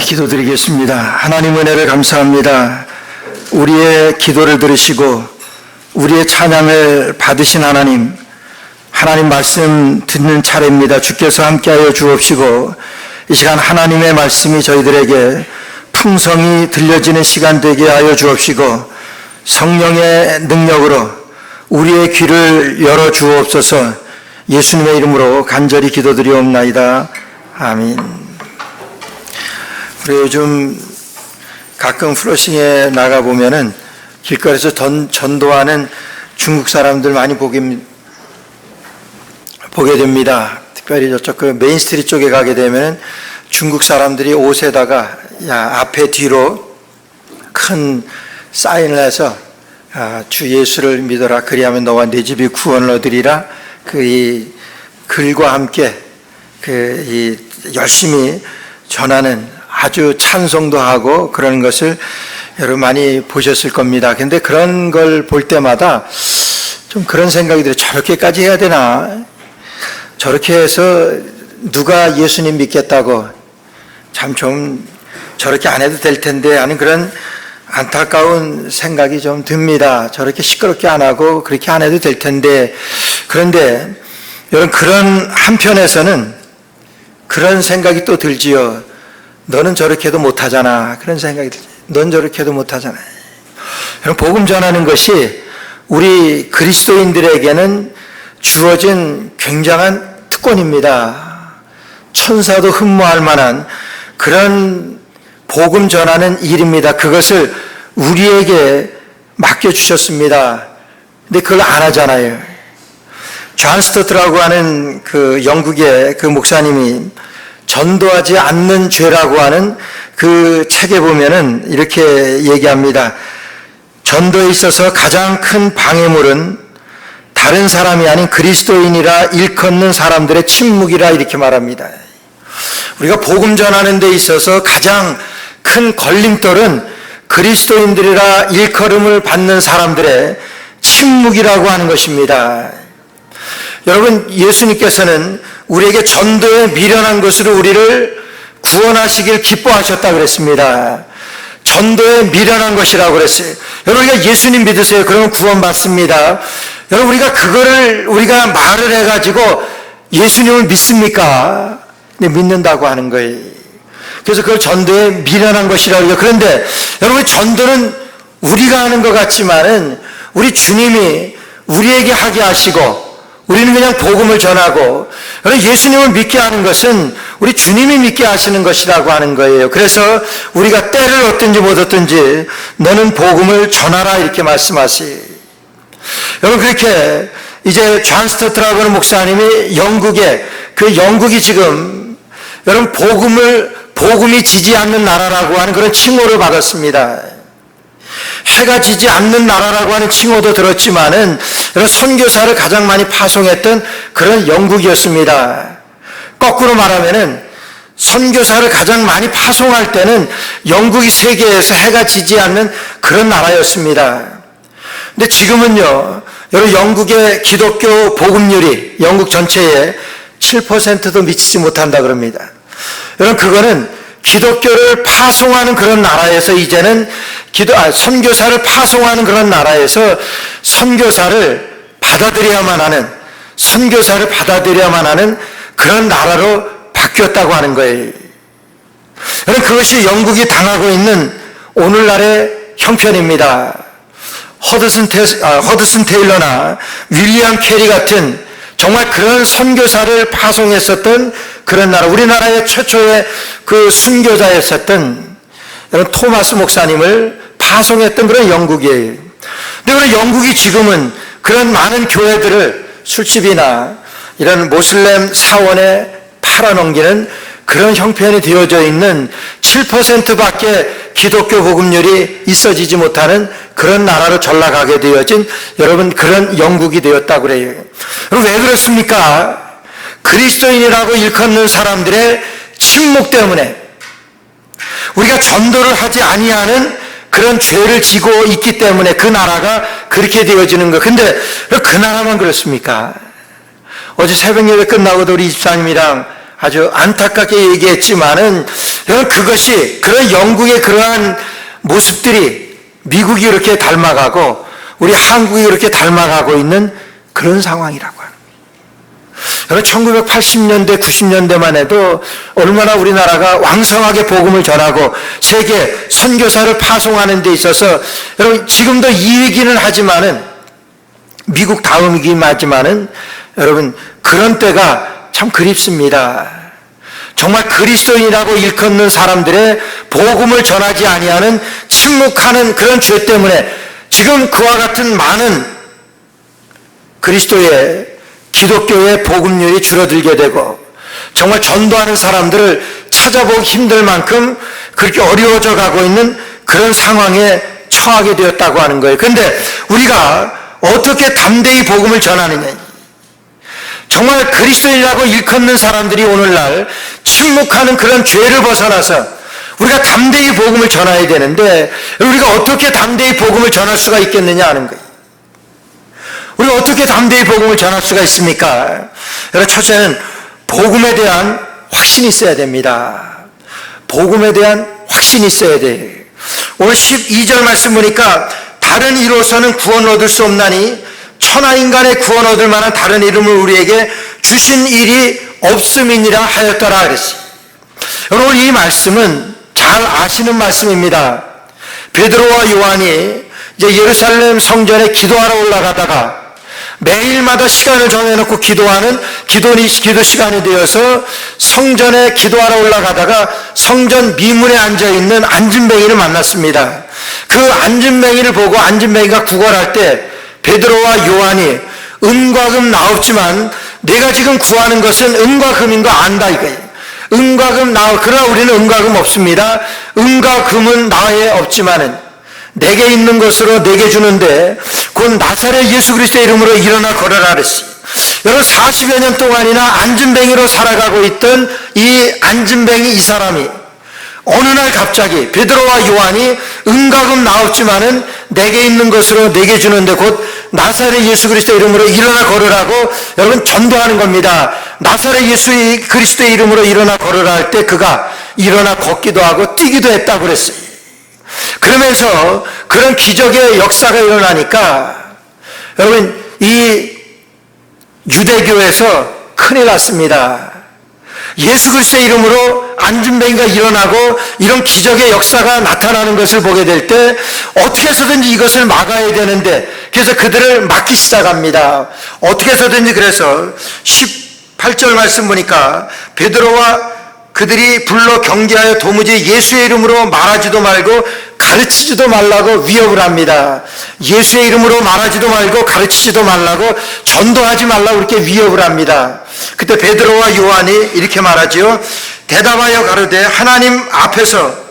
기도드리겠습니다. 하나님 은혜를 감사합니다. 우리의 기도를 들으시고 우리의 찬양을 받으신 하나님 말씀 듣는 차례입니다. 주께서 함께하여 주옵시고 이 시간 하나님의 말씀이 저희들에게 풍성히 들려지는 시간 되게 하여 주옵시고 성령의 능력으로 우리의 귀를 열어 주옵소서. 예수님의 이름으로 간절히 기도드리옵나이다. 아멘. 우리 요즘 가끔 플러싱에 나가보면은 길거리에서 전도하는 중국 사람들 많이 보게 됩니다. 특별히 저쪽 그 메인스트리트 쪽에 가게 되면은 중국 사람들이 옷에다가 앞에 뒤로 큰 사인을 해서 주 예수를 믿어라 그리하면 너와 네 집이 구원을 얻으리라. 이 글과 함께 열심히 전하는 아주 찬송도 하고 그런 것을 여러분 많이 보셨을 겁니다. 근데 그런 걸 볼 때마다 좀 그런 생각이 들어요. 저렇게까지 해야 되나? 저렇게 해서 누가 예수님 믿겠다고 참 좀 저렇게 안 해도 될 텐데 하는 그런 안타까운 생각이 좀 듭니다. 저렇게 시끄럽게 안 하고 그렇게 안 해도 될 텐데. 그런데 여러분 그런 한편에서는 그런 생각이 또 들지요. 너는 저렇게 해도 못하잖아. 그런 생각이 들죠. 넌 저렇게 해도 못하잖아. 여러분 복음 전하는 것이 우리 그리스도인들에게는 주어진 굉장한 특권입니다. 천사도 흠모할 만한 그런 복음 전하는 일입니다. 그것을 우리에게 맡겨주셨습니다. 근데 그걸 안 하잖아요. 존 스토트라고 하는 그 영국의 그 목사님이 전도하지 않는 죄라고 하는 그 책에 보면은 이렇게 얘기합니다. 전도에 있어서 가장 큰 방해물은 다른 사람이 아닌 그리스도인이라 일컫는 사람들의 침묵이라 이렇게 말합니다. 우리가 복음 전하는 데 있어서 가장 큰 걸림돌은 그리스도인들이라 일컬음을 받는 사람들의 침묵이라고 하는 것입니다. 여러분 예수님께서는 우리에게 전도에 미련한 것으로 우리를 구원하시길 기뻐하셨다 그랬습니다. 전도에 미련한 것이라고 그랬어요. 여러분 우리가 예수님 믿으세요. 그러면 구원받습니다. 여러분 우리가 말을 해가지고 예수님을 믿습니까? 네, 믿는다고 하는 거예요. 그래서 그걸 전도에 미련한 것이라고 해요. 그런데 여러분 전도는 우리가 하는 것 같지만은 우리 주님이 우리에게 하게 하시고 우리는 그냥 복음을 전하고 예수님을 믿게 하는 것은 우리 주님이 믿게 하시는 것이라고 하는 거예요. 그래서 우리가 때를 얻든지 못 얻든지 너는 복음을 전하라 이렇게 말씀하세요. 여러분 그렇게 이제 존 스토트라고 하는 목사님이 영국이 지금 여러분 복음이 지지 않는 나라라고 하는 그런 칭호를 받았습니다. 해가 지지 않는 나라라고 하는 칭호도 들었지만은 선교사를 가장 많이 파송했던 그런 영국이었습니다. 거꾸로 말하면은 선교사를 가장 많이 파송할 때는 영국이 세계에서 해가 지지 않는 그런 나라였습니다. 근데 지금은요, 여러분 영국의 기독교 복음률이 영국 전체의 7%도 미치지 못한다 그럽니다. 여러분 그거는 기독교를 파송하는 그런 나라에서 이제는 선교사를 파송하는 그런 나라에서 선교사를 받아들여야만 하는 그런 나라로 바뀌었다고 하는 거예요. 여러분 그것이 영국이 당하고 있는 오늘날의 형편입니다. 허드슨 테일러나 윌리엄 캐리 같은 정말 그런 선교사를 파송했었던 그런 나라, 우리나라의 최초의 그 순교자였었던 여러분 토마스 목사님을 파송했던 그런 영국이에요. 근데 그런 영국이 지금은 그런 많은 교회들을 술집이나 이런 모슬렘 사원에 팔아넘기는 그런 형편이 되어져 있는 7%밖에 기독교 복음률이 있어지지 못하는 그런 나라로 전락하게 되어진 여러분 그런 영국이 되었다고 그래요. 그럼 왜 그렇습니까? 그리스도인이라고 일컫는 사람들의 침묵 때문에 우리가 전도를 하지 아니하는 그런 죄를 지고 있기 때문에 그 나라가 그렇게 되어지는 거. 근데 그 나라만 그렇습니까? 어제 새벽 예배 끝나고도 우리 집사님이랑 아주 안타깝게 얘기했지만은 여러분 그것이 그런 영국의 그러한 모습들이 미국이 이렇게 닮아가고 우리 한국이 이렇게 닮아가고 있는 그런 상황이라고 하는 거예요. 여러분 1980년대 90년대만 해도 얼마나 우리나라가 왕성하게 복음을 전하고 세계 선교사를 파송하는 데 있어서 여러분 지금도 이 얘기는 하지만은 미국 다음이긴 하지만은 여러분 그런 때가 참 그립습니다. 정말 그리스도인이라고 일컫는 사람들의 복음을 전하지 아니하는 침묵하는 그런 죄 때문에 지금 그와 같은 많은 그리스도의 기독교의 복음률이 줄어들게 되고 정말 전도하는 사람들을 찾아보기 힘들 만큼 그렇게 어려워져 가고 있는 그런 상황에 처하게 되었다고 하는 거예요. 그런데 우리가 어떻게 담대히 복음을 전하느냐. 정말 그리스도인이라고 일컫는 사람들이 오늘날 침묵하는 그런 죄를 벗어나서 우리가 담대히 복음을 전해야 되는데 우리가 어떻게 담대히 복음을 전할 수가 있겠느냐 하는 거예요. 우리가 어떻게 담대히 복음을 전할 수가 있습니까? 여러분 첫째는 복음에 대한 확신이 있어야 됩니다. 복음에 대한 확신이 있어야 돼요. 오늘 12절 말씀 보니까 다른 이로서는 구원을 얻을 수 없나니 천하인간의 구원 얻을 만한 다른 이름을 우리에게 주신 일이 없음이니라 하였더라 그랬어요. 여러분 이 말씀은 잘 아시는 말씀입니다. 베드로와 요한이 이제 예루살렘 성전에 기도하러 올라가다가 매일마다 시간을 정해놓고 기도하는 기도 시간이 되어서 성전에 기도하러 올라가다가 성전 미문에 앉아있는 안진뱅이를 만났습니다. 그 안진뱅이를 보고 안진뱅이가 구걸할 때 베드로와 요한이 은과 금 나옵지만 내가 지금 구하는 것은 은과 금인 거 안다 이거예요. 은과 금 나오 그러나 우리는 은과 금 없습니다. 은과 금은 나에 없지만은 내게 있는 것으로 내게 주는데 곧 나사렛 예수 그리스도의 이름으로 일어나 걸어라 그랬어요. 여러분 40여 년 동안이나 안진뱅이로 살아가고 있던 이 안진뱅이 이 사람이 어느 날 갑자기 베드로와 요한이 은과 금 나옵지만은 내게 있는 것으로 내게 주는데 곧 나사렛 예수 그리스도의 이름으로 일어나 걸으라고 여러분 전도하는 겁니다. 나사렛 예수 그리스도의 이름으로 일어나 걸으라 할 때 그가 일어나 걷기도 하고 뛰기도 했다고 그랬어요. 그러면서 그런 기적의 역사가 일어나니까 여러분 이 유대교에서 큰일 났습니다. 예수 그리스도의 이름으로 안진뱅이가 일어나고 이런 기적의 역사가 나타나는 것을 보게 될 때 어떻게 해서든지 이것을 막아야 되는데 그래서 그들을 막기 시작합니다. 어떻게 해서든지 그래서 18절 말씀 보니까 베드로와 그들이 불러 경계하여 도무지 예수의 이름으로 말하지도 말고 가르치지도 말라고 위협을 합니다. 예수의 이름으로 말하지도 말고 가르치지도 말라고 전도하지 말라고 이렇게 위협을 합니다. 그때 베드로와 요한이 이렇게 말하지요. 대답하여 가로되 하나님 앞에서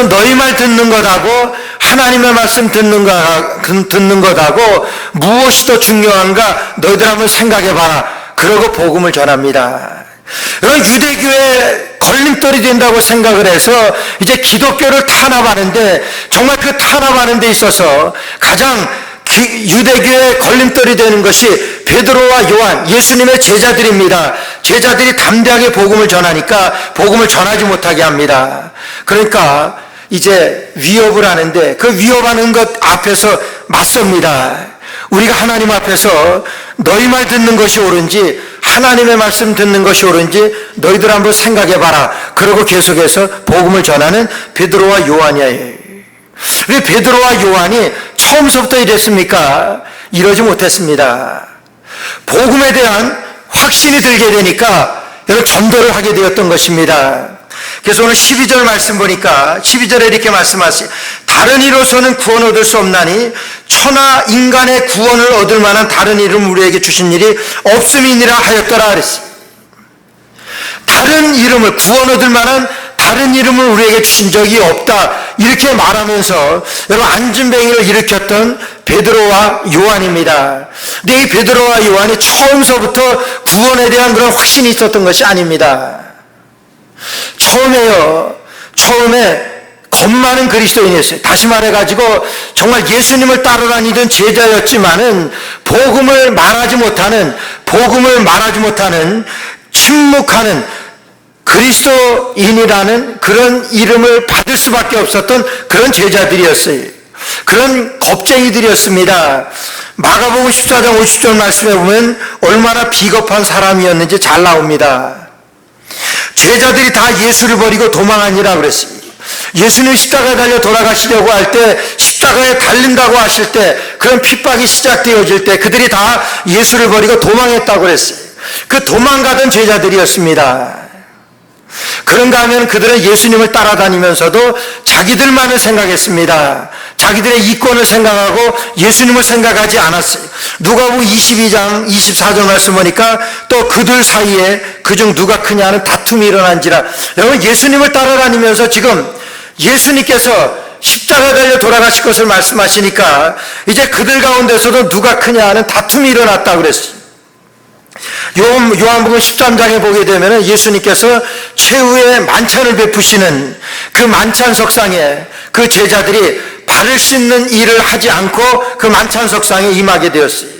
너희 말 듣는 것하고 하나님의 말씀 듣는 것하고 무엇이 더 중요한가 너희들 한번 생각해봐라. 그러고 복음을 전합니다. 여러분 유대교에 걸림돌이 된다고 생각을 해서 이제 기독교를 탄압하는데 정말 그 탄압하는 데 있어서 가장 유대교의 걸림돌이 되는 것이 베드로와 요한 예수님의 제자들입니다. 제자들이 담대하게 복음을 전하니까 복음을 전하지 못하게 합니다. 그러니까 이제 위협을 하는데 그 위협하는 것 앞에서 맞섭니다. 우리가 하나님 앞에서 너희 말 듣는 것이 옳은지 하나님의 말씀 듣는 것이 옳은지 너희들 한번 생각해봐라. 그러고 계속해서 복음을 전하는 베드로와 요한이에요. 왜 베드로와 요한이 처음서부터 이랬습니까? 이러지 못했습니다. 복음에 대한 확신이 들게 되니까 여러분 전도를 하게 되었던 것입니다. 그래서 오늘 12절 말씀 보니까 12절에 이렇게 말씀하시죠. 다른 이로서는 구원 얻을 수 없나니 천하 인간의 구원을 얻을 만한 다른 이름 우리에게 주신 일이 없음이니라 하였더라 그랬어요. 다른 이름을 구원 얻을 만한 다른 이름을 우리에게 주신 적이 없다 이렇게 말하면서 여러분 안진뱅이를 일으켰던 베드로와 요한입니다. 근데 이 베드로와 요한이 처음서부터 구원에 대한 그런 확신이 있었던 것이 아닙니다. 처음에 겁 많은 그리스도인이었어요. 다시 말해가지고 정말 예수님을 따라다니던 제자였지만은 복음을 말하지 못하는 침묵하는 그리스도인이라는 그런 이름을 받을 수밖에 없었던 그런 제자들이었어요. 그런 겁쟁이들이었습니다. 마가복음 14장 50절 말씀에 보면 얼마나 비겁한 사람이었는지 잘 나옵니다. 제자들이 다 예수를 버리고 도망하니라 그랬습니다. 예수님 십자가에 달려 돌아가시려고 할 때, 십자가에 달린다고 하실 때, 그런 핍박이 시작되어질 때 그들이 다 예수를 버리고 도망했다고 그랬어요. 그 도망가던 제자들이었습니다. 그런가 하면 그들은 예수님을 따라다니면서도 자기들만을 생각했습니다. 자기들의 이권을 생각하고 예수님을 생각하지 않았어요. 누가복음 22장 24절 말씀 보니까 또 그들 사이에 그중 누가 크냐는 다툼이 일어난지라. 여러분, 예수님을 따라다니면서 지금 예수님께서 십자가에 달려 돌아가실 것을 말씀하시니까 이제 그들 가운데서도 누가 크냐 하는 다툼이 일어났다고 그랬어요. 요한복음 13장에 보게 되면 예수님께서 최후의 만찬을 베푸시는 그 만찬석상에 그 제자들이 발을 씻는 일을 하지 않고 그 만찬석상에 임하게 되었어요.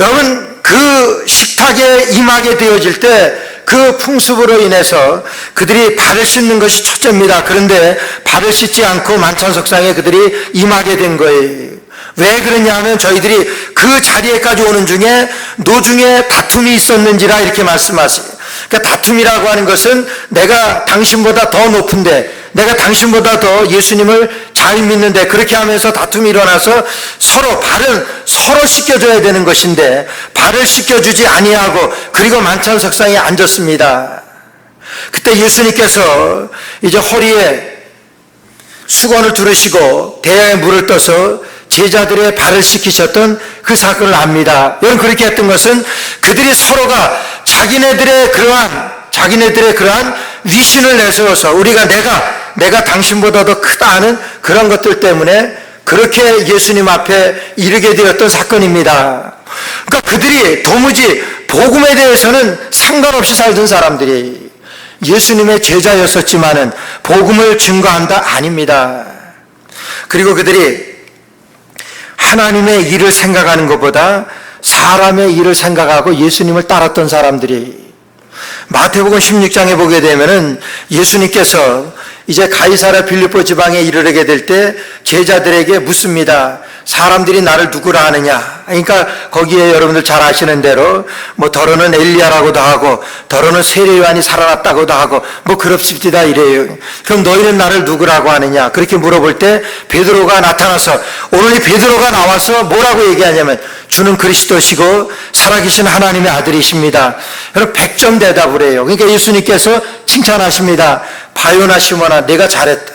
여러분, 그 식탁에 임하게 되어질 때 그 풍습으로 인해서 그들이 발을 씻는 것이 첫째입니다. 그런데 발을 씻지 않고 만찬석상에 그들이 임하게 된 거예요. 왜 그러냐 하면 저희들이 그 자리에까지 오는 중에 노중에 다툼이 있었는지라 이렇게 말씀하세요. 그러니까 다툼이라고 하는 것은 내가 당신보다 더 높은데, 내가 당신보다 더 예수님을 잘 믿는데, 그렇게 하면서 다툼이 일어나서 발은 서로 씻겨줘야 되는 것인데 발을 씻겨주지 아니하고 그리고 만찬석상에 앉았습니다. 그때 예수님께서 이제 허리에 수건을 두르시고 대야에 물을 떠서 제자들의 발을 씻기셨던 그 사건을 압니다. 여러분, 그렇게 했던 것은 그들이 서로가 자기네들의 그러한 위신을 내세워서 내가 당신보다 더 크다 하는 그런 것들 때문에 그렇게 예수님 앞에 이르게 되었던 사건입니다. 그러니까 그들이 도무지 복음에 대해서는 상관없이 살던 사람들이 예수님의 제자였었지만은 복음을 증거한다? 아닙니다. 그리고 그들이 하나님의 일을 생각하는 것보다 사람의 일을 생각하고 예수님을 따랐던 사람들이, 마태복음 16장에 보게 되면은 예수님께서 이제 가이사랴 빌립보 지방에 이르게 될 때 제자들에게 묻습니다. 사람들이 나를 누구라 하느냐? 그러니까 거기에 여러분들 잘 아시는 대로 더러는 엘리야라고도 하고 더러는 세례 요한이 살아났다고도 하고 그렇습니다 이래요. 그럼 너희는 나를 누구라고 하느냐? 그렇게 물어볼 때 베드로가 나타나서, 오늘 이 베드로가 나와서 뭐라고 얘기하냐면 주는 그리스도시고 살아계신 하나님의 아들이십니다. 여러분, 100점 대답을 해요. 그러니까 예수님께서 칭찬하십니다. 바요나 시몬아, 내가 잘했다.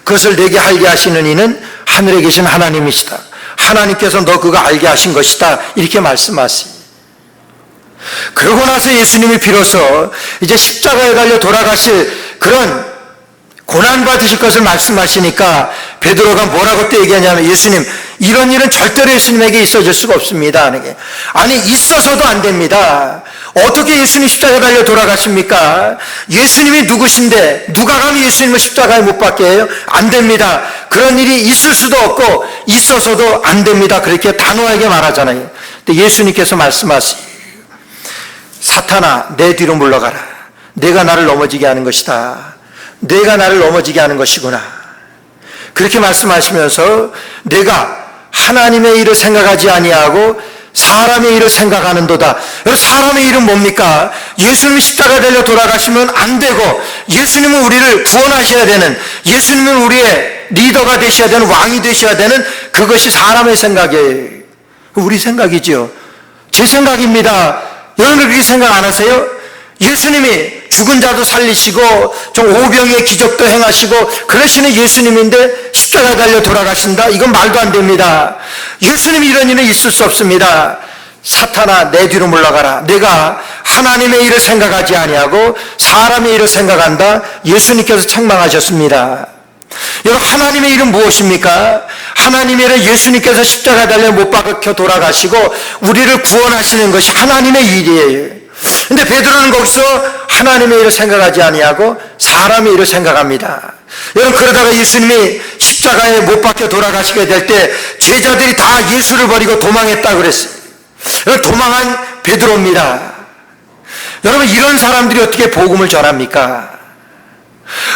그것을 내게 알게 하시는 이는 하늘에 계신 하나님이시다. 하나님께서 너 그거 알게 하신 것이다. 이렇게 말씀하세요. 그러고 나서 예수님이 비로소 이제 십자가에 달려 돌아가실 그런 고난받으실 것을 말씀하시니까 베드로가 뭐라고 또 얘기하냐면, 예수님, 이런 일은 절대로 예수님에게 있어질 수가 없습니다. 아니, 있어서도 안 됩니다. 어떻게 예수님 십자가에 달려 돌아가십니까? 예수님이 누구신데 누가 감히 예수님을 십자가에 못 박게 해요? 안 됩니다. 그런 일이 있을 수도 없고 있어서도 안 됩니다. 그렇게 단호하게 말하잖아요. 근데 예수님께서 말씀하시죠. 사탄아, 내 뒤로 물러가라. 내가 나를 넘어지게 하는 것이다. 내가 나를 넘어지게 하는 것이구나. 그렇게 말씀하시면서 내가 하나님의 일을 생각하지 아니하고 사람의 일을 생각하는도다. 여러분, 사람의 일은 뭡니까? 예수님이 십자가에 달려 돌아가시면 안 되고, 예수님은 우리를 구원하셔야 되는, 예수님은 우리의 리더가 되셔야 되는, 왕이 되셔야 되는, 그것이 사람의 생각이에요. 우리 생각이죠. 제 생각입니다. 여러분, 그렇게 생각 안 하세요? 예수님이 죽은 자도 살리시고 좀 오병이의 기적도 행하시고 그러시는 예수님인데 십자가에 달려 돌아가신다? 이건 말도 안 됩니다. 예수님이 이런 일은 있을 수 없습니다. 사탄아, 내 뒤로 물러가라. 내가 하나님의 일을 생각하지 아니하고 사람의 일을 생각한다. 예수님께서 책망하셨습니다. 여러분, 하나님의 일은 무엇입니까? 하나님의 일은 예수님께서 십자가에 달려 못 박혀 돌아가시고 우리를 구원하시는 것이 하나님의 일이에요. 근데 베드로는 거기서 하나님의 일을 생각하지 아니하고 사람의 일을 생각합니다. 여러분, 그러다가 예수님이 십자가에 못 박혀 돌아가시게 될 때 제자들이 다 예수를 버리고 도망했다고 그랬어요. 여러분, 도망한 베드로입니다. 여러분, 이런 사람들이 어떻게 복음을 전합니까?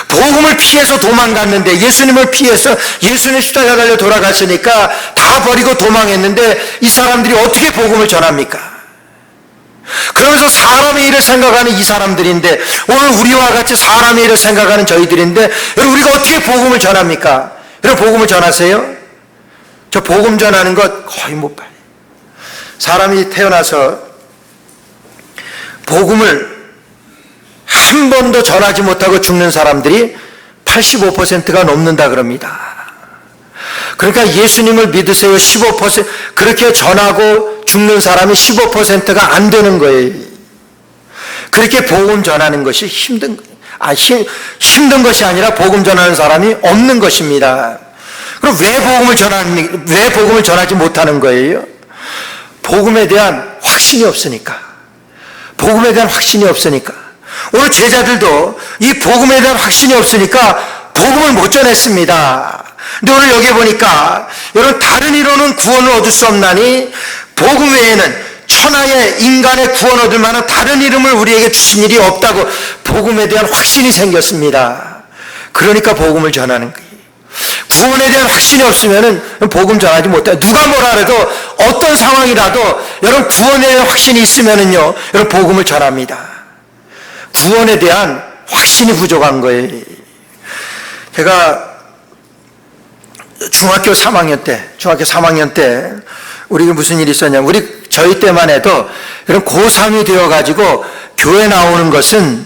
복음을 피해서 도망갔는데, 예수님을 피해서 예수님 십자가 달려 돌아갔으니까 다 버리고 도망했는데 이 사람들이 어떻게 복음을 전합니까? 그러면서 사람의 일을 생각하는 이 사람들인데, 오늘 우리와 같이 사람의 일을 생각하는 저희들인데, 여러분, 우리가 어떻게 복음을 전합니까? 여러분, 복음을 전하세요? 저 복음 전하는 것 거의 못 봐요. 사람이 태어나서 복음을 한 번도 전하지 못하고 죽는 사람들이 85%가 넘는다 그럽니다. 그러니까 예수님을 믿으세요 15%, 그렇게 전하고 죽는 사람이 15%가 안 되는 거예요. 그렇게 복음 전하는 것이 힘든 것이 아니라 복음 전하는 사람이 없는 것입니다. 그럼 왜 복음을 전하지 못하는 거예요? 복음에 대한 확신이 없으니까. 복음에 대한 확신이 없으니까. 오늘 제자들도 이 복음에 대한 확신이 없으니까 복음을 못 전했습니다. 근데 오늘 여기 보니까, 여러분, 다른 이로는 구원을 얻을 수 없나니 복음 외에는 천하의 인간의 구원 얻을 만한 다른 이름을 우리에게 주신 일이 없다고 복음에 대한 확신이 생겼습니다. 그러니까 복음을 전하는 거예요. 구원에 대한 확신이 없으면 복음 전하지 못해요. 누가 뭐라 해도, 어떤 상황이라도 여러분 구원에 대한 확신이 있으면요, 여러분 복음을 전합니다. 구원에 대한 확신이 부족한 거예요. 제가 중학교 3학년 때 우리가 무슨 일이 있었냐면, 저희 때만 해도 이런 고3이 되어가지고 교회 나오는 것은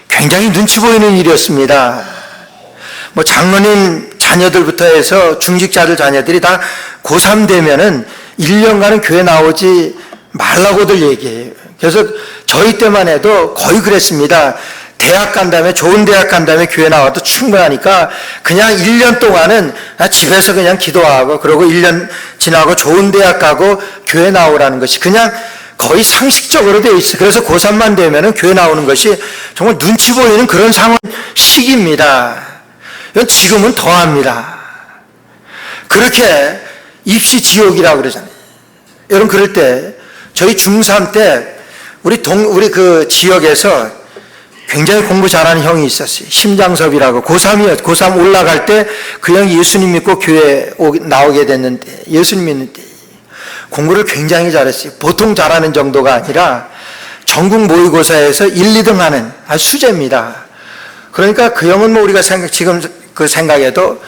굉장히 눈치 보이는 일이었습니다. 뭐 장로님 자녀들부터 해서 중직자들 자녀들이 다 고3 되면은 1년간은 교회 나오지 말라고들 얘기해요. 그래서 저희 때만 해도 거의 그랬습니다. 대학 간 다음에, 좋은 대학 간 다음에 교회 나와도 충분하니까 그냥 1년 동안은 집에서 그냥 기도하고, 그러고 1년 지나고 좋은 대학 가고 교회 나오라는 것이 그냥 거의 상식적으로 되어 있어요. 그래서 고3만 되면은 교회 나오는 것이 정말 눈치 보이는 그런 시기입니다. 이건 지금은 더합니다. 그렇게 입시 지옥이라고 그러잖아요. 여러분, 그럴 때 저희 중3 때 우리 그 지역에서 굉장히 공부 잘하는 형이 있었어요. 심장섭이라고. 고3 올라갈 때 그 형이 예수님 믿고 교회 나오게 됐는데, 예수님 믿는데 공부를 굉장히 잘했어요. 보통 잘하는 정도가 아니라 전국 모의고사에서 1, 2등 하는 수재입니다. 그러니까 그 형은 뭐 우리가 지금 그 생각해도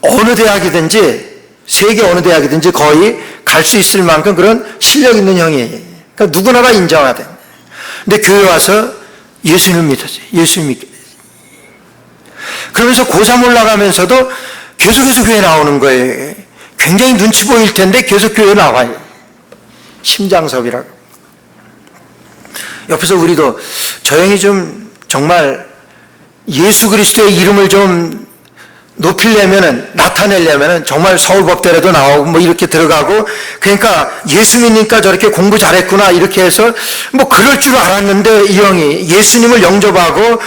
어느 대학이든지, 세계 어느 대학이든지 거의 갈 수 있을 만큼 그런 실력 있는 형이에요. 그러니까 누구나가 인정하대. 근데 교회 와서 예수님을 믿었어요. 예수님 믿게. 그러면서 고3 올라가면서도 계속해서 교회 나오는 거예요. 굉장히 눈치 보일 텐데 계속 교회 나와요. 심장섭이라고. 옆에서 우리도 저 형이 좀 정말 예수 그리스도의 이름을 좀 높이려면은, 나타내려면은 정말 서울법대라도 나오고 뭐 이렇게 들어가고, 그러니까 예수 믿으니까 저렇게 공부 잘했구나 이렇게 해서 뭐 그럴 줄 알았는데, 이 형이 예수님을 영접하고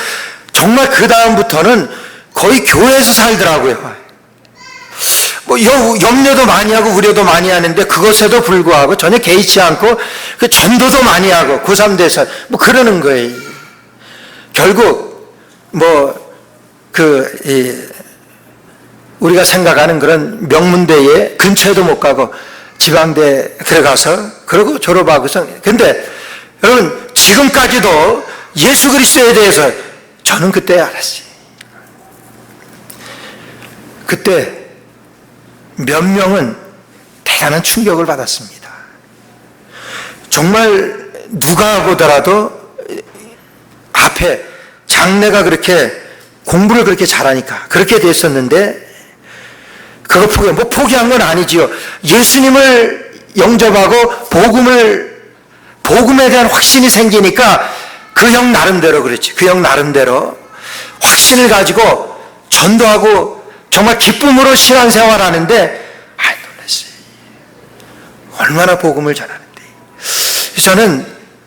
정말 그 다음부터는 거의 교회에서 살더라고요. 뭐 염려도 많이 하고 우려도 많이 하는데 그것에도 불구하고 전혀 개의치 않고 그 전도도 많이 하고 고3 돼서 뭐 그러는 거예요. 결국 우리가 생각하는 그런 명문대에 근처에도 못 가고 지방대 들어가서 그러고 졸업하고서. 근데 여러분, 지금까지도 예수 그리스도에 대해서 저는 그때 알았어요. 그때 몇 명은 대단한 충격을 받았습니다. 정말 누가 보더라도 앞에 장래가 그렇게 공부를 그렇게 잘하니까 그렇게 됐었는데, 그거 포기한 건 아니지요. 예수님을 영접하고 복음에 대한 확신이 생기니까 그 형 나름대로 그랬지. 그 형 나름대로 확신을 가지고 전도하고 정말 기쁨으로 신앙생활 하는데, 놀랐어요. 얼마나 복음을 전하는데. 저는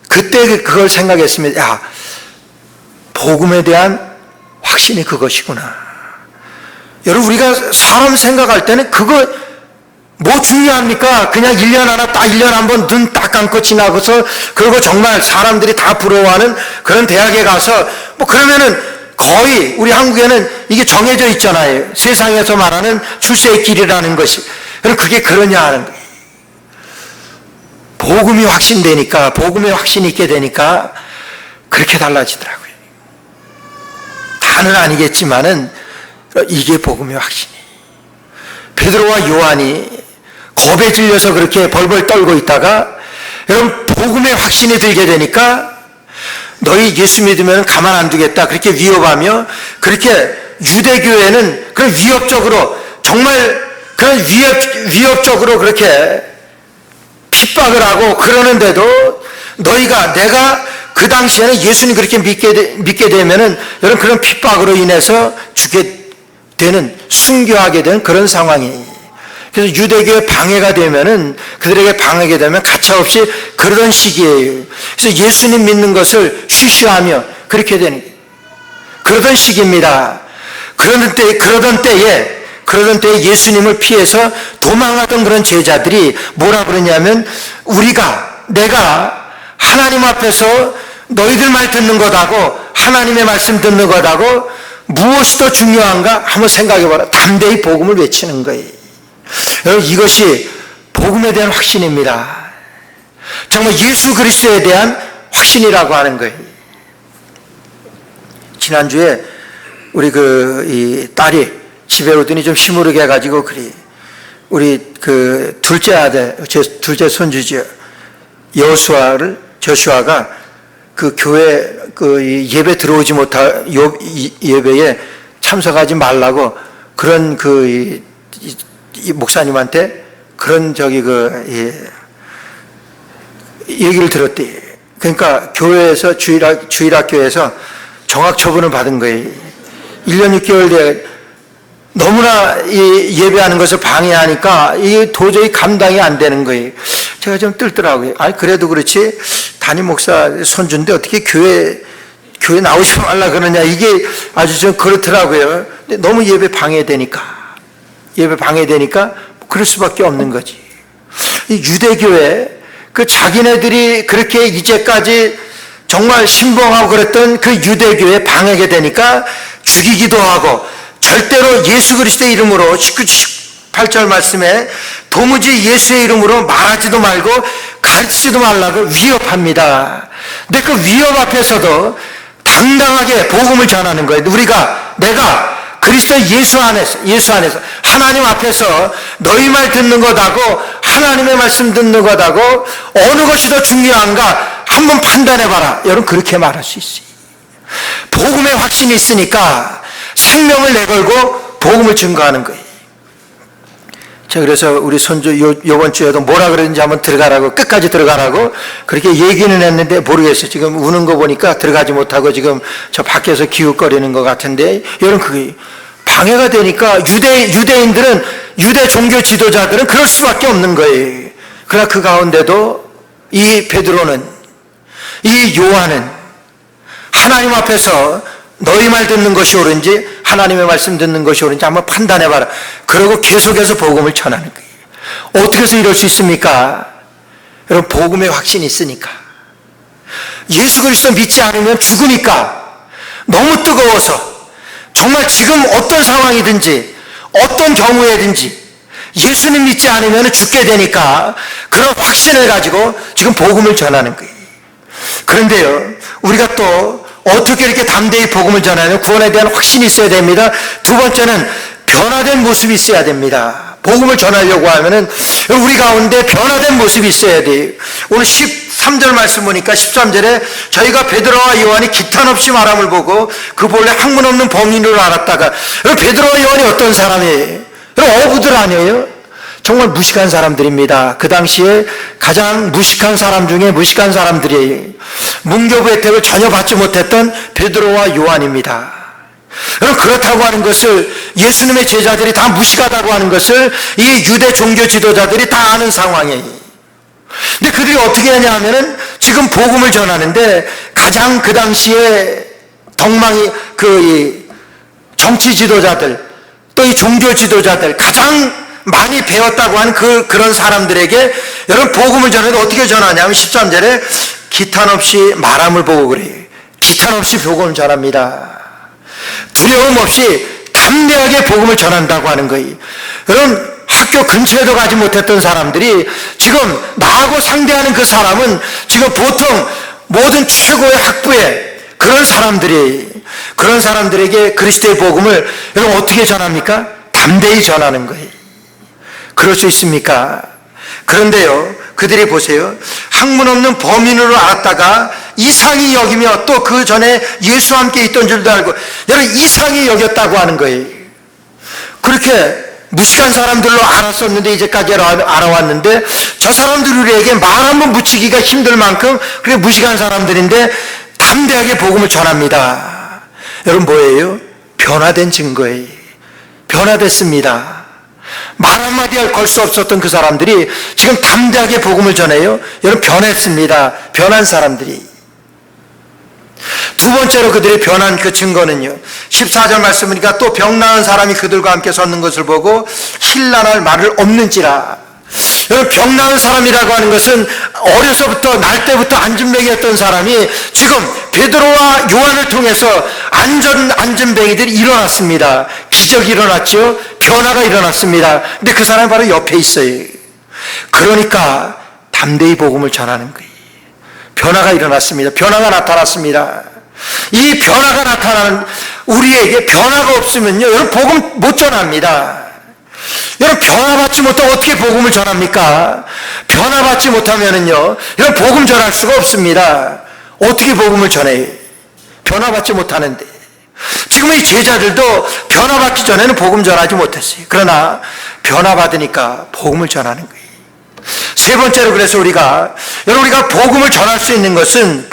그때 그걸 생각했습니다. 복음에 대한 확신이 그것이구나. 여러분, 우리가 사람 생각할 때는 그거 뭐 중요합니까? 그냥 1년 하나 딱 1년 한번 눈 딱 감고 지나고서, 그리고 정말 사람들이 다 부러워하는 그런 대학에 가서 뭐 그러면은 거의 우리 한국에는 이게 정해져 있잖아요. 세상에서 말하는 출세의 길이라는 것이. 그럼 그게 그러냐 하는 거예요. 복음이 확신되니까, 복음에 확신이 있게 되니까 그렇게 달라지더라고요. 다는 아니겠지만은 이게 복음의 확신이에요. 베드로와 요한이 겁에 질려서 그렇게 벌벌 떨고 있다가, 여러분, 복음의 확신이 들게 되니까 너희 예수 믿으면 가만 안 두겠다, 그렇게 위협하며, 그렇게 유대교회는 그런 위협적으로, 정말 그런 위협적으로 그렇게 핍박을 하고 그러는데도, 내가 그 당시에는 예수님 그렇게 믿게 되면은 여러분 그런 핍박으로 인해서 죽게 되는, 순교하게 되는 그런 상황이에요. 그래서 유대교에 방해가 되면은, 그들에게 방해가 되면 가차없이 그러던 시기예요. 그래서 예수님 믿는 것을 쉬쉬하며 그렇게 되는 거예요. 그러던 시기입니다. 그러던 때에 예수님을 피해서 도망하던 그런 제자들이 뭐라 그러냐면, 내가 하나님 앞에서 너희들 말 듣는 것하고 하나님의 말씀 듣는 것하고 무엇이 더 중요한가 한번 생각해봐라. 담대히 복음을 외치는 거예요. 여러분, 이것이 복음에 대한 확신입니다. 정말 예수 그리스도에 대한 확신이라고 하는 거예요. 지난주에 우리 이 딸이 집에 오더니 좀 시무르게 해가지고, 우리 둘째 아들, 제 둘째 손주죠. 저슈아가 그 교회 예배 들어오지 못할 예배에 참석하지 말라고 그런 이 목사님한테 그런 얘기를 들었대. 그러니까 교회에서 주일학교에서 정학 처분을 받은 거예요. 1년 6개월 돼 너무나 예배하는 것을 방해하니까 이게 도저히 감당이 안 되는 거예요. 제가 좀 뜰더라고요. 그래도 그렇지 담임 목사 손주인데 어떻게 교회 나오지 말라 그러냐, 이게 아주 좀 그렇더라고요. 근데 너무 예배 방해되니까 그럴 수밖에 없는 거지. 이 유대교회 자기네들이 그렇게 이제까지 정말 신봉하고 그랬던 그 유대교회 방해가 되니까 죽이기도 하고, 절대로 예수 그리스도의 이름으로 18절 말씀에 도무지 예수의 이름으로 말하지도 말고 가르치지도 말라고 위협합니다. 근데 그 위협 앞에서도 당당하게 복음을 전하는 거예요. 내가 그리스도 예수 안에서 하나님 앞에서 너희 말 듣는 것하고 하나님의 말씀 듣는 것하고 어느 것이 더 중요한가 한번 판단해봐라. 여러분, 그렇게 말할 수 있어요. 복음의 확신이 있으니까 생명을 내걸고 복음을 증거하는 거예요. 그래서 우리 손주 요번 주에도 뭐라 그랬는지 한번 들어가라고, 끝까지 들어가라고 그렇게 얘기는 했는데 모르겠어요. 지금 우는 거 보니까 들어가지 못하고 지금 저 밖에서 기웃거리는 것 같은데, 여러분, 그게 방해가 되니까 유대인들은, 유대 종교 지도자들은 그럴 수밖에 없는 거예요. 그러나 그 가운데도 이 베드로는, 이 요한은 하나님 앞에서 너희 말 듣는 것이 옳은지 하나님의 말씀 듣는 것이 옳은지 한번 판단해봐라. 그러고 계속해서 복음을 전하는 거예요. 어떻게 해서 이럴 수 있습니까? 여러분, 복음의 확신이 있으니까. 예수 그리스도 믿지 않으면 죽으니까, 너무 뜨거워서 정말 지금 어떤 상황이든지 어떤 경우에든지 예수님 믿지 않으면 죽게 되니까 그런 확신을 가지고 지금 복음을 전하는 거예요. 그런데요, 우리가 또 어떻게 이렇게 담대히 복음을 전하냐면 구원에 대한 확신이 있어야 됩니다. 두 번째는 변화된 모습이 있어야 됩니다. 복음을 전하려고 하면은 우리 가운데 변화된 모습이 있어야 돼요. 오늘 13절 말씀 보니까 13절에 저희가 베드로와 요한이 기탄 없이 말함을 보고 그 본래 학문 없는 범인으로 알았다가, 베드로와 요한이 어떤 사람이에요? 어부들 아니에요? 정말 무식한 사람들입니다. 그 당시에 가장 무식한 사람 중에 무식한 사람들이에요. 문교부 혜택을 전혀 받지 못했던 베드로와 요한입니다. 그렇다고 하는 것을, 예수님의 제자들이 다 무식하다고 하는 것을 이 유대 종교 지도자들이 다 아는 상황이에요. 근데 그들이 어떻게 하냐 하면은 지금 복음을 전하는데 가장 그 당시에 정치 지도자들, 또 이 종교 지도자들, 가장 많이 배웠다고 하는 그런 사람들에게 여러분 복음을 전해도 어떻게 전하냐면 13절에 기탄 없이 말함을 보고 그래요. 기탄 없이 복음을 전합니다. 두려움 없이 담대하게 복음을 전한다고 하는 거예요. 여러분 학교 근처에도 가지 못했던 사람들이 지금 나하고 상대하는 그 사람은 지금 보통 모든 최고의 학부에 그런 사람들에게 그리스도의 복음을 여러분 어떻게 전합니까? 담대히 전하는 거예요. 그럴 수 있습니까? 그런데요, 그들이 보세요. 학문 없는 범인으로 알았다가 이상히 여기며 또 그 전에 예수와 함께 있던 줄도 알고 여러분 이상히 여겼다고 하는 거예요. 그렇게 무식한 사람들로 알았었는데 이제까지 알아왔는데 저 사람들이 우리에게 말 한번 붙이기가 힘들 만큼 그래 무식한 사람들인데 담대하게 복음을 전합니다. 여러분 뭐예요? 변화된 증거예요. 변화됐습니다. 말 한마디 걸 수 없었던 그 사람들이 지금 담대하게 복음을 전해요. 여러분 변했습니다. 변한 사람들이. 두 번째로 그들이 변한 그 증거는요, 14절 말씀 보니까 또 병 나은 사람이 그들과 함께 섰는 것을 보고 힐난할 말을 없는지라. 여러분 병 나은 사람이라고 하는 것은 어려서부터 날 때부터 안진뱅이였던 사람이 지금 베드로와 요한을 통해서 안진뱅이들이 일어났습니다. 기적이 일어났죠. 변화가 일어났습니다. 근데 그 사람이 바로 옆에 있어요. 그러니까 담대히 복음을 전하는 거예요. 변화가 일어났습니다. 변화가 나타났습니다. 이 변화가 나타나는 우리에게 변화가 없으면요, 여러분 복음 못 전합니다. 여러분 변화받지 못하고 어떻게 복음을 전합니까? 변화받지 못하면은요, 여러분 복음 전할 수가 없습니다. 어떻게 복음을 전해요? 변화받지 못하는데. 지금 이 제자들도 변화받기 전에는 복음 전하지 못했어요. 그러나 변화받으니까 복음을 전하는 거예요. 세 번째로 그래서 우리가 복음을 전할 수 있는 것은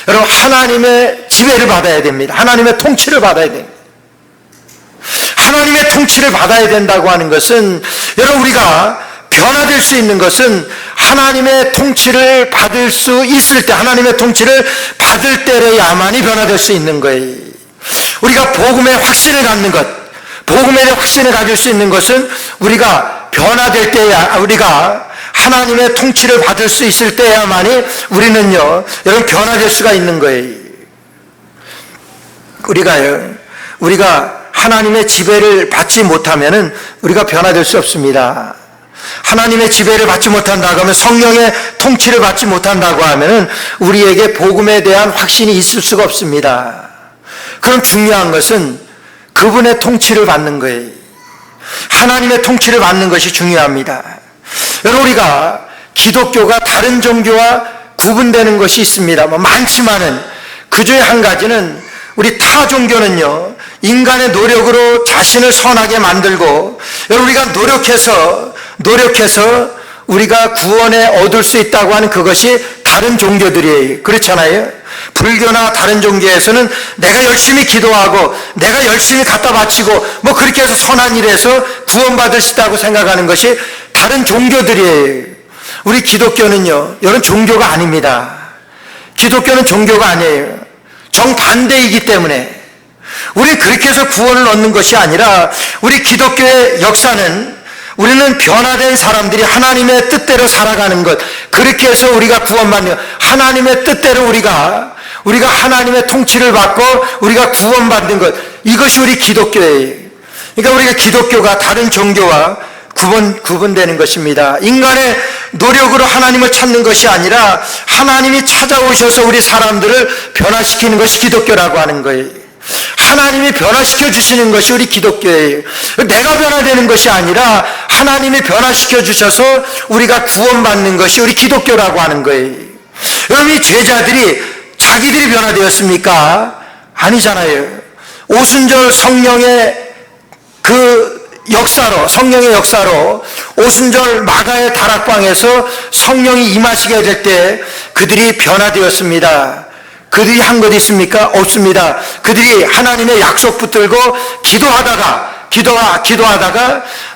여러분 하나님의 지배를 받아야 됩니다. 하나님의 통치를 받아야 됩니다. 하나님의 통치를 받아야 된다고 하는 것은 여러분 우리가 변화될 수 있는 것은 하나님의 통치를 받을 수 있을 때, 하나님의 통치를 받을 때야만이 변화될 수 있는 거예요. 우리가 복음의 확신을 갖는 것, 복음의 확신을 가질 수 있는 것은 우리가 변화될 때야, 우리가 하나님의 통치를 받을 수 있을 때야만이 우리는요, 여러분 변화될 수가 있는 거예요. 우리가 하나님의 지배를 받지 못하면은 우리가 변화될 수 없습니다. 하나님의 지배를 받지 못한다고 하면, 성령의 통치를 받지 못한다고 하면은 우리에게 복음에 대한 확신이 있을 수가 없습니다. 그럼 중요한 것은 그분의 통치를 받는 거예요. 하나님의 통치를 받는 것이 중요합니다. 여러분 우리가 기독교가 다른 종교와 구분되는 것이 있습니다. 많지만은 그중에 한 가지는 우리 타 종교는요, 인간의 노력으로 자신을 선하게 만들고, 여러분 우리가 노력해서 우리가 구원에 얻을 수 있다고 하는 그것이 다른 종교들이에요. 그렇잖아요. 불교나 다른 종교에서는 내가 열심히 기도하고 내가 열심히 갖다 바치고 뭐 그렇게 해서 선한 일에서 구원받을 수 있다고 생각하는 것이 다른 종교들이에요. 우리 기독교는요, 여러분 종교가 아닙니다. 기독교는 종교가 아니에요. 정반대이기 때문에 우리 그렇게 해서 구원을 얻는 것이 아니라, 우리 기독교의 역사는 우리는 변화된 사람들이 하나님의 뜻대로 살아가는 것, 그렇게 해서 우리가 구원받는, 하나님의 뜻대로 우리가 하나님의 통치를 받고 우리가 구원받는 것, 이것이 우리 기독교예요. 그러니까 우리가 기독교가 다른 종교와 구분되는 것입니다. 인간의 노력으로 하나님을 찾는 것이 아니라 하나님이 찾아오셔서 우리 사람들을 변화시키는 것이 기독교라고 하는 거예요. 하나님이 변화시켜 주시는 것이 우리 기독교예요. 내가 변화되는 것이 아니라 하나님이 변화시켜 주셔서 우리가 구원받는 것이 우리 기독교라고 하는 거예요. 여러분 이 제자들이 자기들이 변화되었습니까? 아니잖아요. 오순절 성령의 역사로 오순절 마가의 다락방에서 성령이 임하시게 될 때 그들이 변화되었습니다. 그들이 한 것 있습니까? 없습니다. 그들이 하나님의 약속 붙들고 기도하다가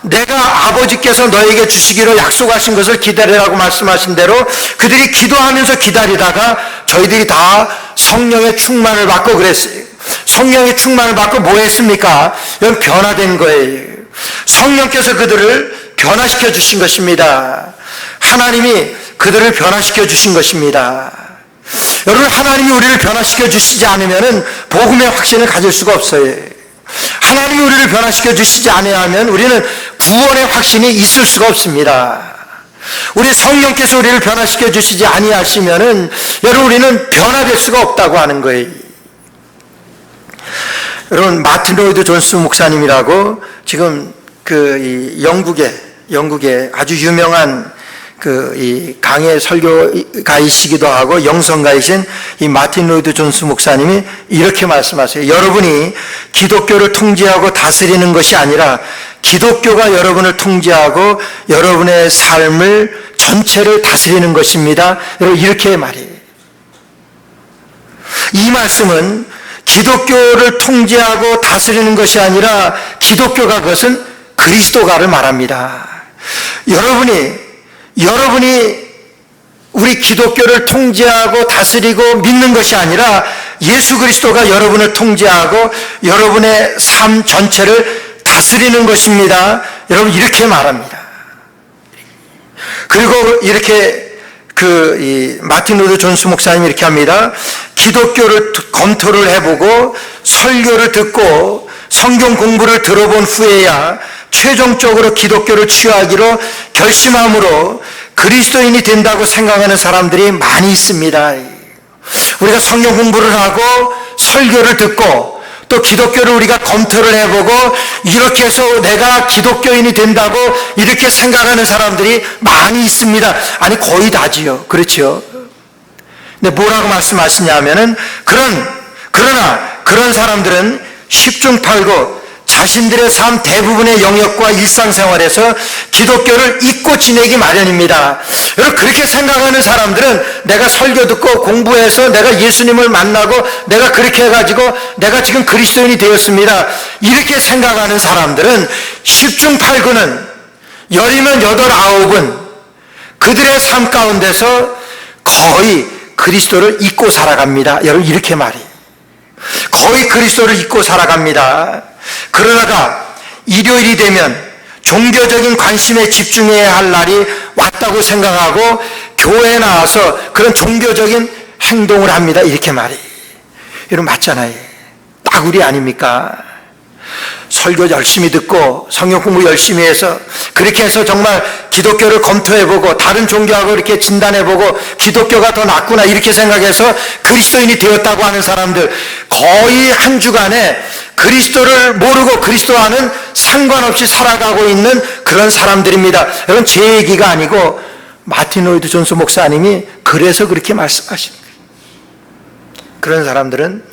내가 아버지께서 너에게 주시기로 약속하신 것을 기다리라고 말씀하신 대로 그들이 기도하면서 기다리다가 저희들이 다 성령의 충만을 받고 그랬어요. 성령의 충만을 받고 뭐 했습니까? 여러분 변화된 거예요. 성령께서 그들을 변화시켜 주신 것입니다. 하나님이 그들을 변화시켜 주신 것입니다. 여러분 하나님이 우리를 변화시켜 주시지 않으면 복음의 확신을 가질 수가 없어요. 하나님이 우리를 변화시켜 주시지 않으면 우리는 구원의 확신이 있을 수가 없습니다. 우리 성령께서 우리를 변화시켜 주시지 아니하시면은 여러분 우리는 변화될 수가 없다고 하는 거예요. 여러분 마틴 로이드 존스 목사님이라고 지금 영국의 아주 유명한 이 강의 설교가이시기도 하고 영성가이신 이 마틴 로이드 존스 목사님이 이렇게 말씀하세요. 여러분이 기독교를 통제하고 다스리는 것이 아니라 기독교가 여러분을 통제하고 여러분의 삶을 전체를 다스리는 것입니다. 여러분 이렇게 말해요. 이 말씀은 기독교를 통제하고 다스리는 것이 아니라 기독교가 그것은 그리스도가를 말합니다. 여러분이 우리 기독교를 통제하고 다스리고 믿는 것이 아니라 예수 그리스도가 여러분을 통제하고 여러분의 삶 전체를 다스리는 것입니다. 여러분 이렇게 말합니다. 그리고 이렇게 마틴 로이드 존스 목사님이 이렇게 합니다. 기독교를 검토를 해보고 설교를 듣고 성경 공부를 들어본 후에야 최종적으로 기독교를 취하기로 결심함으로 그리스도인이 된다고 생각하는 사람들이 많이 있습니다. 우리가 성경 공부를 하고 설교를 듣고 또 기독교를 우리가 검토를 해보고 이렇게 해서 내가 기독교인이 된다고 이렇게 생각하는 사람들이 많이 있습니다. 아니 거의 다지요. 그렇죠? 근데 뭐라고 말씀하시냐면은 그러나 그런 사람들은 십중팔구 자신들의 삶 대부분의 영역과 일상생활에서 기독교를 잊고 지내기 마련입니다. 여러분 그렇게 생각하는 사람들은 내가 설교 듣고 공부해서 내가 예수님을 만나고 내가 그렇게 해가지고 내가 지금 그리스도인이 되었습니다. 이렇게 생각하는 사람들은 십중팔구는 열이면 여덟 아홉은 그들의 삶 가운데서 거의 그리스도를 잊고 살아갑니다. 여러분 이렇게 말해요. 거의 그리스도를 잊고 살아갑니다. 그러다가 일요일이 되면 종교적인 관심에 집중해야 할 날이 왔다고 생각하고 교회에 나와서 그런 종교적인 행동을 합니다. 이렇게 말해요. 여러분 맞잖아요. 딱 우리 아닙니까? 설교 열심히 듣고 성경 공부 열심히 해서 그렇게 해서 정말 기독교를 검토해보고 다른 종교하고 이렇게 진단해보고 기독교가 더 낫구나 이렇게 생각해서 그리스도인이 되었다고 하는 사람들 거의 한 주간에 그리스도를 모르고 그리스도와는 상관없이 살아가고 있는 그런 사람들입니다. 여러분 제 얘기가 아니고 마틴 로이드 존스 목사님이 그래서 그렇게 말씀하십니다. 그런 사람들은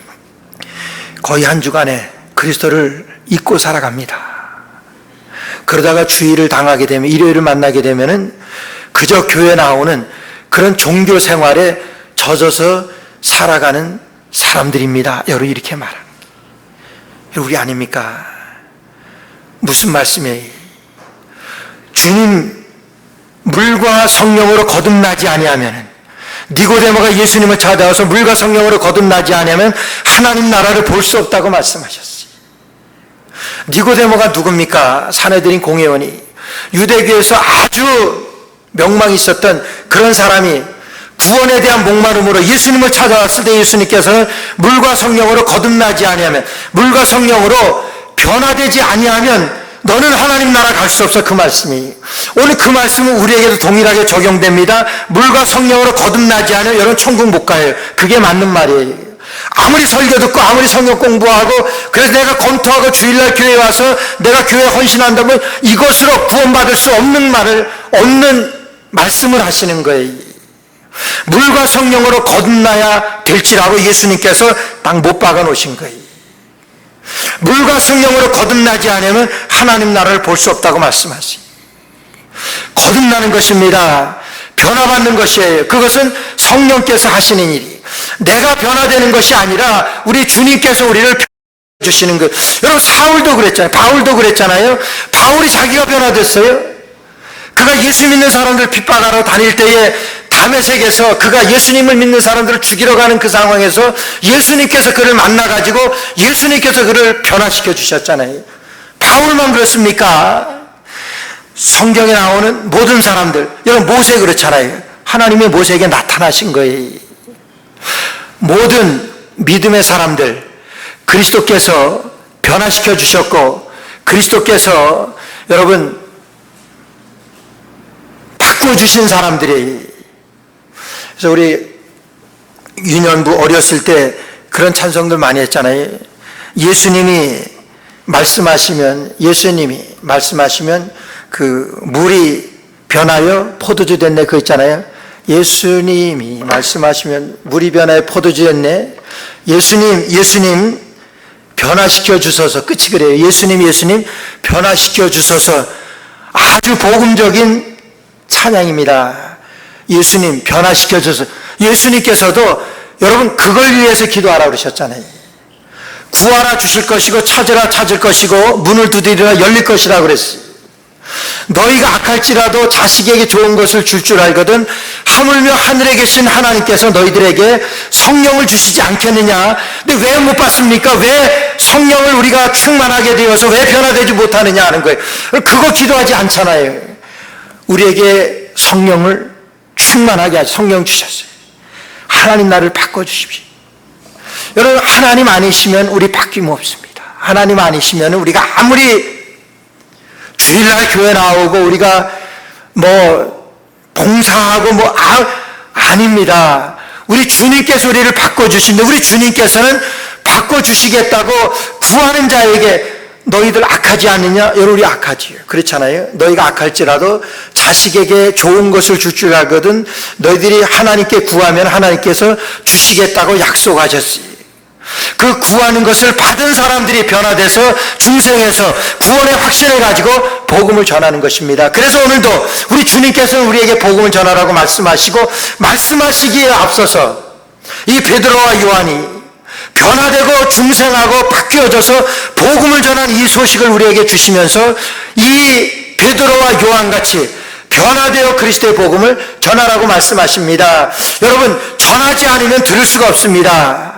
거의 한 주간에 그리스도를 잊고 살아갑니다. 그러다가 주일을 당하게 되면 일요일을 만나게 되면은 그저 교회 나오는 그런 종교 생활에 젖어서 살아가는 사람들입니다. 여러분 이렇게 말합니다. 우리 아닙니까? 무슨 말씀이에요? 주님 물과 성령으로 거듭나지 아니하면 니고데모가 예수님을 찾아와서 물과 성령으로 거듭나지 아니하면 하나님 나라를 볼 수 없다고 말씀하셨어요. 니고데모가 누굽니까? 사내들인 공회원이 유대교에서 아주 명망이 있었던 그런 사람이 구원에 대한 목마름으로 예수님을 찾아왔을 때 예수님께서는 물과 성령으로 거듭나지 아니하면 물과 성령으로 변화되지 아니하면 너는 하나님 나라 갈 수 없어. 그 말씀이 오늘 그 말씀은 우리에게도 동일하게 적용됩니다. 물과 성령으로 거듭나지 않으면 여러분 천국 못 가요. 그게 맞는 말이에요. 아무리 설교 듣고 아무리 성경 공부하고 그래서 내가 검토하고 주일날 교회에 와서 내가 교회에 헌신한다면 이것으로 구원받을 수 없는 말씀을 하시는 거예요. 물과 성령으로 거듭나야 될지라고 예수님께서 딱 못 박아 놓으신 거예요. 물과 성령으로 거듭나지 않으면 하나님 나라를 볼 수 없다고 말씀하세요. 거듭나는 것입니다. 변화받는 것이에요. 그것은 성령께서 하시는 일이 내가 변화되는 것이 아니라 우리 주님께서 우리를 변화주시는 것. 여러분 사울도 그랬잖아요. 바울도 그랬잖아요. 바울이 자기가 변화됐어요. 그가 예수 믿는 사람들 핍박하러 다닐 때에 다 다메섹에서 그가 예수님을 믿는 사람들을 죽이러 가는 그 상황에서 예수님께서 그를 만나가지고 예수님께서 그를 변화시켜 주셨잖아요. 바울만 그렇습니까? 성경에 나오는 모든 사람들, 여러분 모세 그렇잖아요. 하나님의 모세에게 나타나신 거예요. 모든 믿음의 사람들 그리스도께서 변화시켜 주셨고 그리스도께서 여러분 바꿔주신 사람들이에요. 그래서 우리 유년부 어렸을 때 그런 찬송들 많이 했잖아요. 예수님이 말씀하시면 그 물이 변하여 포도주 됐네 그거 있잖아요. 예수님이 말씀하시면 물이 변하여 포도주 됐네. 예수님 변화시켜 주소서. 끝이 그래요. 예수님 변화시켜 주소서. 아주 복음적인 찬양입니다. 예수님 변화시켜 주소서. 예수님께서도 여러분 그걸 위해서 기도하라 그러셨잖아요. 구하라 주실 것이고 찾으라 찾을 것이고 문을 두드리라 열릴 것이라 그랬어요. 너희가 악할지라도 자식에게 좋은 것을 줄 알거든 하물며 하늘에 계신 하나님께서 너희들에게 성령을 주시지 않겠느냐. 근데 왜 못 받습니까? 왜 성령을 우리가 충만하게 되어서 왜 변화되지 못하느냐 하는 거예요. 그거 기도하지 않잖아요. 우리에게 성령을 충만하게 하시 성령 주셨어요. 하나님 나를 바꿔주십시오. 여러분 하나님 아니시면 우리 바뀜 없습니다. 하나님 아니시면 우리가 아무리 주일날 교회 나오고 우리가 봉사하고 아닙니다. 우리 주님께서 우리를 바꿔주신데 우리 주님께서는 바꿔주시겠다고 구하는 자에게 너희들 악하지 않느냐? 여러분 우리 악하지요. 그렇잖아요. 너희가 악할지라도 자식에게 좋은 것을 줄 알거든 너희들이 하나님께 구하면 하나님께서 주시겠다고 약속하셨어요. 그 구하는 것을 받은 사람들이 변화돼서 중생에서 구원의 확신을 가지고 복음을 전하는 것입니다. 그래서 오늘도 우리 주님께서는 우리에게 복음을 전하라고 말씀하시고 말씀하시기에 앞서서 이 베드로와 요한이 변화되고 중생하고 바뀌어져서 복음을 전한 이 소식을 우리에게 주시면서 이 베드로와 요한같이 변화되어 그리스도의 복음을 전하라고 말씀하십니다. 여러분 전하지 않으면 들을 수가 없습니다.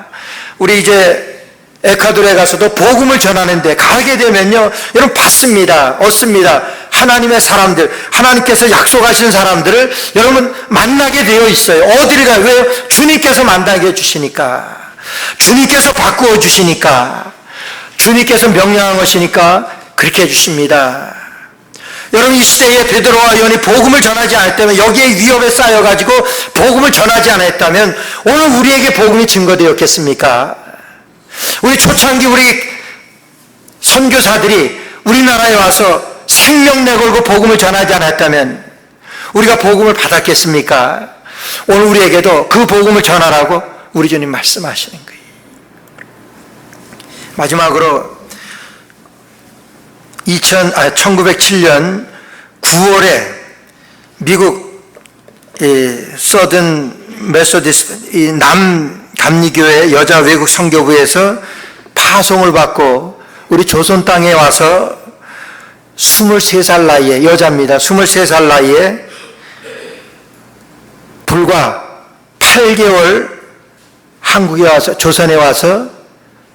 우리 이제 에콰도르에 가서도 복음을 전하는데 가게 되면요 여러분 받습니다. 얻습니다. 하나님의 사람들 하나님께서 약속하신 사람들을 여러분 만나게 되어 있어요. 어디를 가요? 왜요? 주님께서 만나게 해주시니까 주님께서 바꾸어 주시니까 주님께서 명령한 것이니까 그렇게 해주십니다. 여러분 이 시대에 베드로와 요한이 복음을 전하지 않았다면 여기에 위협에 쌓여가지고 복음을 전하지 않았다면 오늘 우리에게 복음이 증거되었겠습니까? 우리 초창기 우리 선교사들이 우리나라에 와서 생명 내걸고 복음을 전하지 않았다면 우리가 복음을 받았겠습니까? 오늘 우리에게도 그 복음을 전하라고 우리 주님 말씀하시는 거예요. 마지막으로 1907년 9월에 미국 서든 메소디스트 남감리교회 여자 외국 선교부에서 파송을 받고 우리 조선 땅에 와서 23살 나이에 여자입니다. 23살 나이에 불과 8개월 한국에 와서 조선에 와서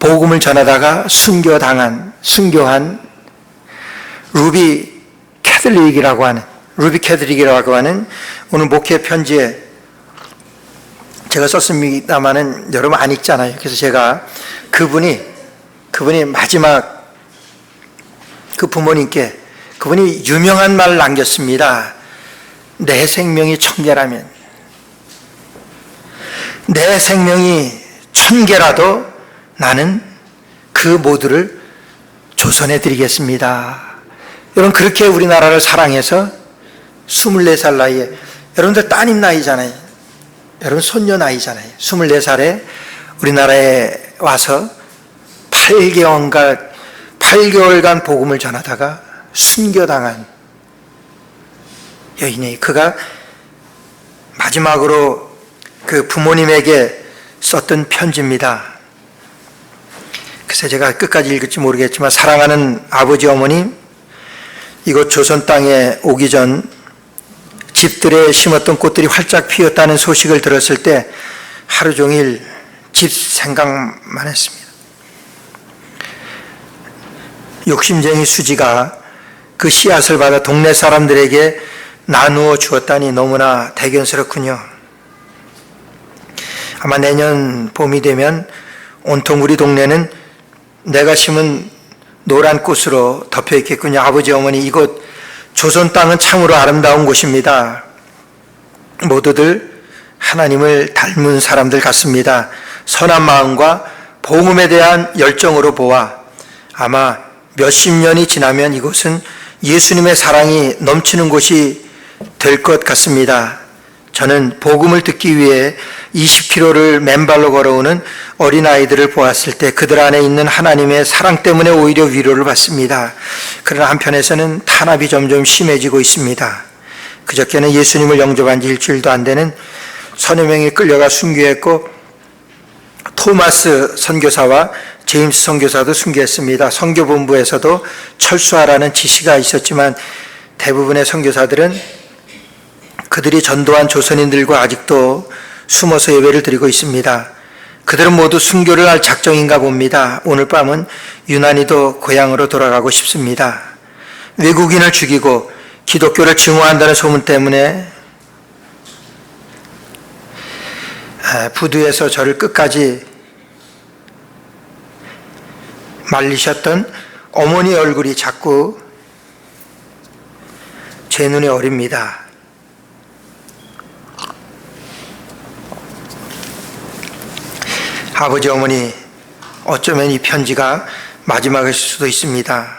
복음을 전하다가 순교한 루비 캐들릭이라고 하는 오늘 목회 편지에 제가 썼습니다마는 여러분 안 읽잖아요. 그래서 제가 그분이 마지막 그 부모님께 그분이 유명한 말을 남겼습니다. 내 생명이 1000개라면 내 생명이 1000개라도 나는 그 모두를 조선해 드리겠습니다. 여러분 그렇게 우리나라를 사랑해서 24살 나이에 여러분들 따님 나이잖아요. 여러분 손녀 나이잖아요. 24살에 우리나라에 와서 8개월간 복음을 전하다가 순교당한 여인이 그가 마지막으로 그 부모님에게 썼던 편지입니다. 그래서 제가 끝까지 읽을지 모르겠지만 사랑하는 아버지 어머님 이곳 조선 땅에 오기 전 집들에 심었던 꽃들이 활짝 피었다는 소식을 들었을 때 하루 종일 집 생각만 했습니다. 욕심쟁이 수지가 그 씨앗을 받아 동네 사람들에게 나누어 주었다니 너무나 대견스럽군요. 아마 내년 봄이 되면 온통 우리 동네는 내가 심은 노란 꽃으로 덮여 있겠군요. 아버지, 어머니, 이곳 조선 땅은 참으로 아름다운 곳입니다. 모두들 하나님을 닮은 사람들 같습니다. 선한 마음과 복음에 대한 열정으로 보아 아마 몇십 년이 지나면 이곳은 예수님의 사랑이 넘치는 곳이 될 것 같습니다. 저는 복음을 듣기 위해 20km를 맨발로 걸어오는 어린아이들을 보았을 때 그들 안에 있는 하나님의 사랑 때문에 오히려 위로를 받습니다. 그러나 한편에서는 탄압이 점점 심해지고 있습니다. 그저께는 예수님을 영접한 지 일주일도 안 되는 서너 명이 끌려가 순교했고 토마스 선교사와 제임스 선교사도 순교했습니다. 선교본부에서도 철수하라는 지시가 있었지만 대부분의 선교사들은 그들이 전도한 조선인들과 아직도 숨어서 예배를 드리고 있습니다. 그들은 모두 순교를 할 작정인가 봅니다. 오늘 밤은 유난히도 고향으로 돌아가고 싶습니다. 외국인을 죽이고 기독교를 증오한다는 소문 때문에 부두에서 저를 끝까지 말리셨던 어머니 얼굴이 자꾸 제 눈에 어립니다. 아버지, 어머니, 어쩌면 이 편지가 마지막일 수도 있습니다.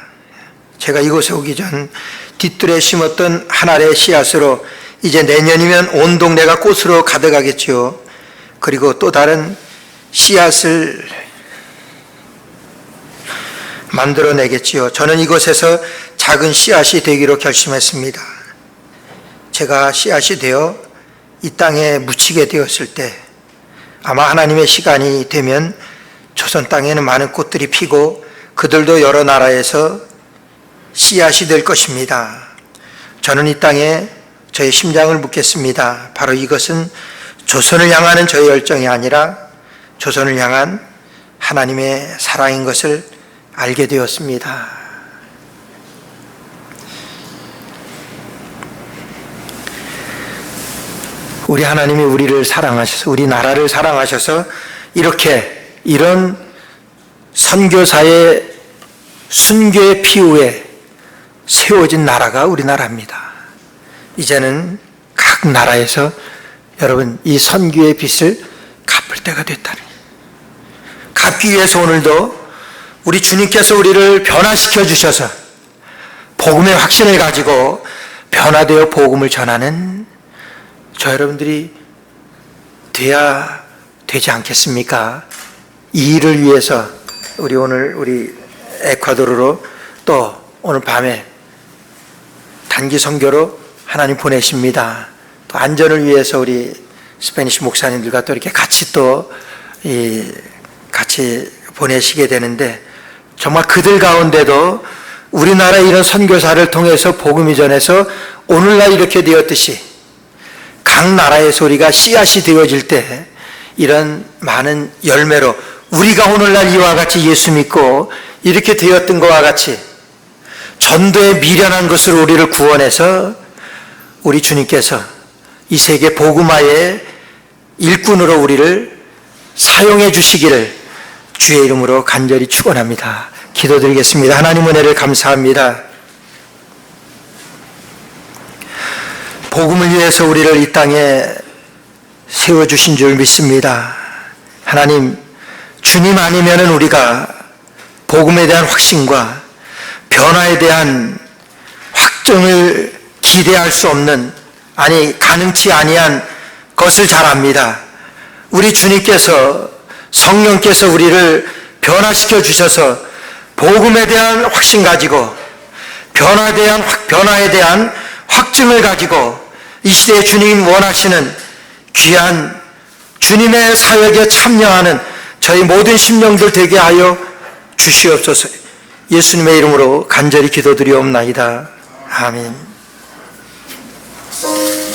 제가 이곳에 오기 전 뒷뜰에 심었던 한 알의 씨앗으로 이제 내년이면 온 동네가 꽃으로 가득하겠지요. 그리고 또 다른 씨앗을 만들어내겠지요. 저는 이곳에서 작은 씨앗이 되기로 결심했습니다. 제가 씨앗이 되어 이 땅에 묻히게 되었을 때 아마 하나님의 시간이 되면 조선 땅에는 많은 꽃들이 피고 그들도 여러 나라에서 씨앗이 될 것입니다. 저는 이 땅에 저의 심장을 묻겠습니다. 바로 이것은 조선을 향하는 저의 열정이 아니라 조선을 향한 하나님의 사랑인 것을 알게 되었습니다. 우리 하나님이 우리를 사랑하셔서 우리 나라를 사랑하셔서 이런 선교사의 순교의 피후에 세워진 나라가 우리나라입니다. 이제는 각 나라에서 여러분 이 선교의 빚을 갚을 때가 됐다니. 갚기 위해서 오늘도 우리 주님께서 우리를 변화시켜 주셔서 복음의 확신을 가지고 변화되어 복음을 전하는 저 여러분들이 돼야 되지 않겠습니까? 이 일을 위해서 우리 에콰도르로 또 오늘 밤에 단기 선교로 하나님 보내십니다. 또 안전을 위해서 우리 스페니시 목사님들과 또 이렇게 같이 같이 보내시게 되는데 정말 그들 가운데도 우리나라의 이런 선교사를 통해서 복음이 전해서 오늘날 이렇게 되었듯이 각 나라에서 우리가 씨앗이 되어질 때 이런 많은 열매로 우리가 오늘날 이와 같이 예수 믿고 이렇게 되었던 것과 같이 전도에 미련한 것으로 우리를 구원해서 우리 주님께서 이 세계 복음화의 일꾼으로 우리를 사용해 주시기를 주의 이름으로 간절히 축원합니다. 기도드리겠습니다. 하나님 은혜를 감사합니다. 복음을 위해서 우리를 이 땅에 세워주신 줄 믿습니다. 하나님, 주님 아니면은 우리가 복음에 대한 확신과 변화에 대한 확정을 기대할 수 없는, 가능치 아니한 것을 잘 압니다. 우리 주님께서, 성령께서 우리를 변화시켜 주셔서 복음에 대한 확신 가지고 변화에 대한 확증을 가지고 이 시대에 주님 원하시는 귀한 주님의 사역에 참여하는 저희 모든 심령들 되게 하여 주시옵소서. 예수님의 이름으로 간절히 기도드리옵나이다. 아멘.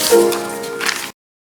네.